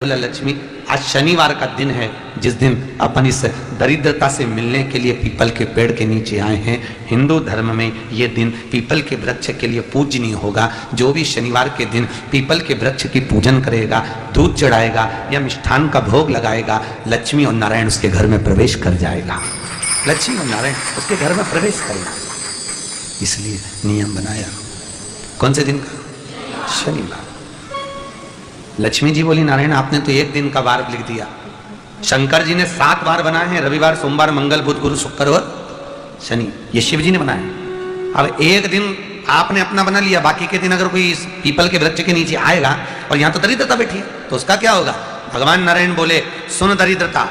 बोला लक्ष्मी आज शनिवार का दिन है जिस दिन अपन इस दरिद्रता से मिलने के लिए पीपल के पेड़ के नीचे आए हैं। हिंदू धर्म में ये दिन पीपल के वृक्ष के लिए पूजनीय होगा। जो भी शनिवार के दिन पीपल के वृक्ष की पूजन करेगा, दूध चढ़ाएगा या मिष्ठान का भोग लगाएगा, लक्ष्मी और नारायण उसके घर में प्रवेश कर जाएगा। लक्ष्मी और नारायण उसके घर में प्रवेश करेगा। इसलिए नियम बनाया। कौन से दिन का? शनिवार। लक्ष्मी जी बोली नारायण आपने तो एक दिन का वार लिख दिया। शंकर जी ने 7 वार बनाए हैं, रविवार, सोमवार, मंगल, बुध, गुरु, शुक्र और शनि। ये शिव जी ने बनाए। अब एक दिन आपने अपना बना लिया, बाकी के दिन अगर कोई इस पीपल के वृक्ष के नीचे आएगा और यहाँ तो दरिद्रता बैठी है तो उसका क्या होगा? भगवान नारायण बोले सुन दरिद्रता,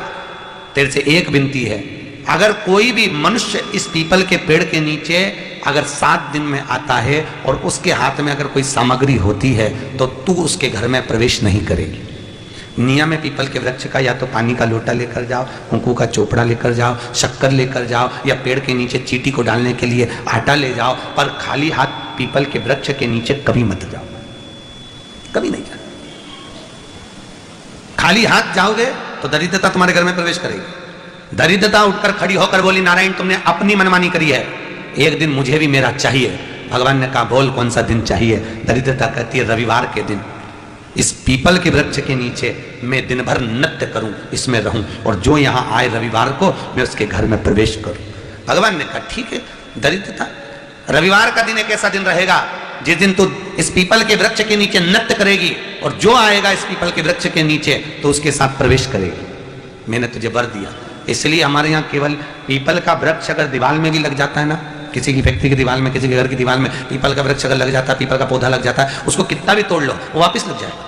तेरे से एक विनती है, अगर कोई भी मनुष्य इस पीपल के पेड़ के नीचे अगर 7 दिन में आता है और उसके हाथ में अगर कोई सामग्री होती है तो तू उसके घर में प्रवेश नहीं करेगी। नियम में पीपल के वृक्ष का या तो पानी का लोटा लेकर जाओ, कुंकू का चोपड़ा लेकर जाओ, शक्कर लेकर जाओ या पेड़ के नीचे चींटी को डालने के लिए आटा ले जाओ, पर खाली हाथ पीपल के वृक्ष के नीचे कभी मत जाओ, कभी नहीं जाओ। खाली हाथ जाओगे तो दरिद्रता तुम्हारे घर में प्रवेश करेगी। दरिद्रता उठकर खड़ी होकर बोली नारायण तुमने अपनी मनमानी करी है, एक दिन मुझे भी मेरा चाहिए। भगवान ने कहा बोल कौन सा दिन चाहिए? दरिद्रता कहती है रविवार के दिन इस पीपल के वृक्ष के नीचे मैं दिन भर नृत्य करूं, इसमें रहूं और जो यहां आए रविवार को मैं उसके घर में प्रवेश करूं। भगवान ने कहा ठीक है। दरिद्रता रविवार का दिन एक ऐसा दिन रहेगा जिस दिन तू इस पीपल के वृक्ष के नीचे नृत्य करेगी और जो आएगा इस पीपल के वृक्ष के नीचे तो उसके साथ प्रवेश करेगी। मैंने तुझे वर दिया। इसलिए हमारे यहाँ केवल पीपल का वृक्ष अगर दीवार में भी लग जाता है ना, किसी की फैक्ट्री की दीवार में, किसी के घर की दीवार में पीपल का वृक्ष अगर लग जाता है, पीपल का पौधा लग जाता है, उसको कितना भी तोड़ लो वो वापस लग जाएगा।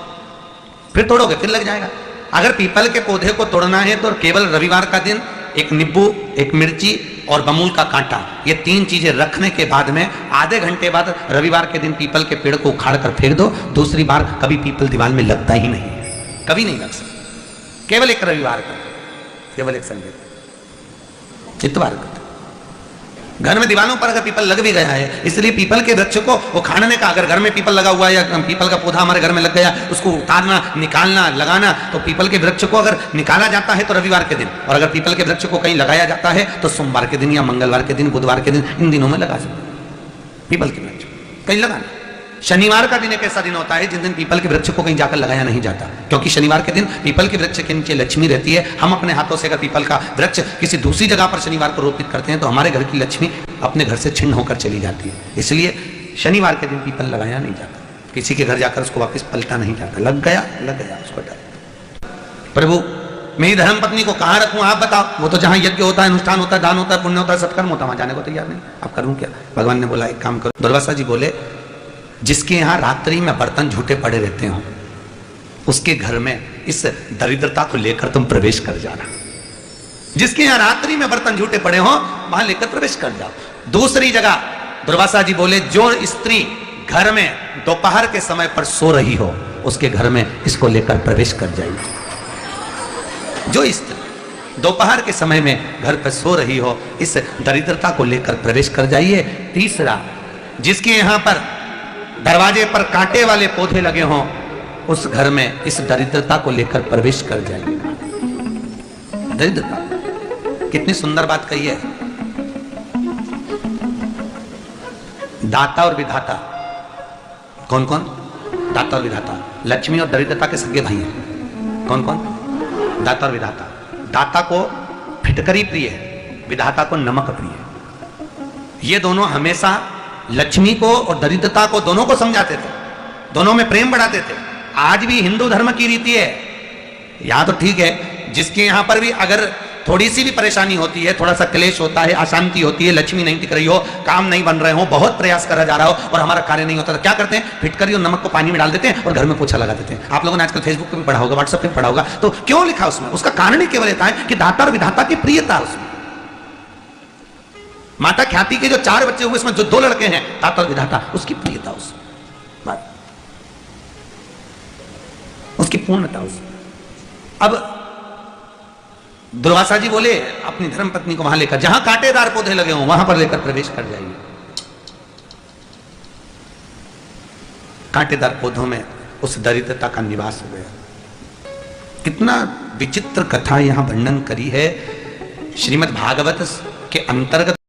फिर तोड़ोगे फिर लग जाएगा। अगर पीपल के पौधे को तोड़ना है तो केवल रविवार का दिन एक नींबू, एक मिर्ची और बमूल का कांटा, ये 3 चीजें रखने के बाद में आधे घंटे बाद रविवार के दिन पीपल के पेड़ को उखाड़ कर फेंक दो। दूसरी बार कभी पीपल दीवार में लगता ही नहीं, कभी नहीं लग सकता। केवल एक रविवार का, केवल एक संडे, इतवार को। घर में दीवारों पर अगर पीपल लग भी गया है, इसलिए पीपल के वृक्ष को उखाड़ने का, अगर घर में पीपल लगा हुआ है या पीपल का पौधा हमारे घर में लग गया, उसको उतारना, निकालना, लगाना, तो पीपल के वृक्ष को अगर निकाला जाता है तो रविवार के दिन, और अगर पीपल के वृक्ष को कहीं लगाया जाता है तो सोमवार के दिन या मंगलवार के दिन, बुधवार के दिन, इन दिनों में लगा सकते हैं पीपल के वृक्ष कहीं लगाना। शनिवार का दिन एक ऐसा दिन होता है जिस दिन पीपल के वृक्ष को कहीं जाकर लगाया नहीं जाता, क्योंकि शनिवार के दिन पीपल के वृक्ष के नीचे लक्ष्मी रहती है। हम अपने हाथों से अगर पीपल का वृक्ष किसी दूसरी जगह पर शनिवार को रोपित करते हैं तो हमारे घर की लक्ष्मी अपने घर से छिन्न होकर चली जाती है। इसलिए शनिवार के दिन पीपल लगाया नहीं जाता, किसी के घर जाकर उसको वापस पलटा नहीं जाता। लग गया उसको डाल। प्रभु मेरी धर्म पत्नी को कहाँ रखूं आप बताओ? वो तो जहां यज्ञ होता है, अनुष्ठान होता है, दान होता है, पुण्य होता है, सत्कर्म होता है, वहां जाने को तैयार नहीं। आप करूं क्या? भगवान ने बोला एक काम करो। दुर्वासा जी बोले जिसके यहाँ रात्रि में बर्तन झूठे पड़े रहते हो उसके घर में इस दरिद्रता को लेकर तुम प्रवेश कर जाना। जिसके यहाँ रात्रि में बर्तन झूठे पड़े हो वहां लेकर प्रवेश कर जाओ। दूसरी जगह दुर्वासा जी बोले जो स्त्री घर में दोपहर के समय पर सो रही हो उसके घर में इसको लेकर प्रवेश कर जाइए। जो स्त्री दोपहर के समय में घर पर सो रही हो इस दरिद्रता को लेकर प्रवेश कर जाइए। तीसरा, जिसके यहाँ पर दरवाजे पर कांटे वाले पौधे लगे हों उस घर में इस दरिद्रता को लेकर प्रवेश कर जाइए। दरिद्रता कितनी सुंदर बात कही है। दाता और विधाता कौन कौन? दाता और विधाता लक्ष्मी और दरिद्रता के सगे भाई हैं। कौन कौन? दाता और विधाता। दाता को फिटकरी प्रिय है, विधाता को नमक प्रिय है। ये दोनों हमेशा लक्ष्मी को और दरिद्रता को दोनों को समझाते थे, दोनों में प्रेम बढ़ाते थे। आज भी हिंदू धर्म की रीति है। यहां तो ठीक है, जिसके यहां पर भी अगर थोड़ी सी भी परेशानी होती है, थोड़ा सा क्लेश होता है, अशांति होती है, लक्ष्मी नहीं टिक रही हो, काम नहीं बन रहे हो, बहुत प्रयास करा जा रहा हो और हमारा कार्य नहीं होता, तो क्या करते हैं? फिटकरी और नमक को पानी में डाल देते हैं और घर में पोछा लगा देते हैं। आप लोगों ने आजकल फेसबुक पे भी पढ़ा होगा, व्हाट्सएप पे पढ़ा होगा। तो क्यों लिखा उसमें? उसका कारण ही केवल इतना है कि दाता और विधाता की प्रियता उसमें। माता ख्याति के जो 4 बच्चे हुए इसमें जो 2 लड़के हैं दाता और विधाता, उसकी प्रियता उसमें, उसकी पूर्णता उसमें। अब दुर्वासा जी बोले अपनी धर्म पत्नी को वहां लेकर, जहां कांटेदार पौधे लगे हों वहां पर लेकर प्रवेश कर जाइए। कांटेदार पौधों में उस दरिद्रता का निवास हो गया। कितना विचित्र कथा यहाँ वर्णन करी है श्रीमद् भागवत के अंतर्गत।